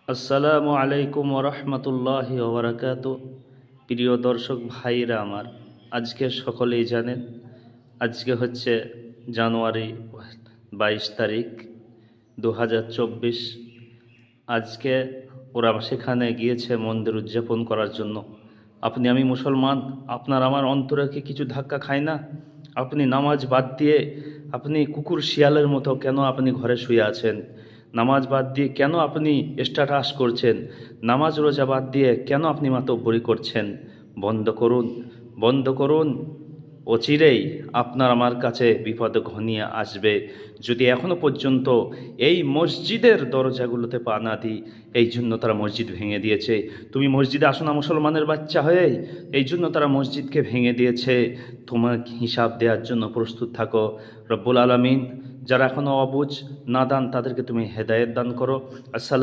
আসসালামু আলাইকুম ওরহমতুল্লাহি ওবরাকাতু। প্রিয় দর্শক ভাইরা আমার, আজকে সকলেই জানেন আজকে হচ্ছে জানুয়ারি 22 তারিখ 2024। আজকে ওরা সেখানে গিয়েছে মন্দির উদযাপন করার জন্য। আপনি আমি মুসলমান, আপনার আমার অন্তরে কি কিছু ধাক্কা খায় না? আপনি নামাজ বাদ দিয়ে আপনি কুকুর শিয়ালের মতো কেন আপনি ঘরে শুয়ে আছেন? নামাজ বাদ দিয়ে কেন আপনি স্ট্যাটাস করছেন? নামাজ রোজা বাদ দিয়ে কেন আপনি মাতব্বরি করছেন? বন্ধ করুন, বন্ধ করুন। অচিরেই আপনার আমার কাছে বিপদ ঘনিয়ে আসবে যদি এখনো পর্যন্ত এই মসজিদের দরজাগুলোতে পা না দিই। এই জন্য তারা মসজিদ ভেঙে দিয়েছে। তুমি মসজিদে আসো না মুসলমানের বাচ্চা হয়ে, এই জন্য তারা মসজিদকে ভেঙে দিয়েছে। তোমার হিসাব দেওয়ার জন্য প্রস্তুত থাকো। রব্বুল আলামিন যারা এখনও অবুঝ নাদান তাদেরকে তুমি হেদায়েত দান করো। আসসালাম।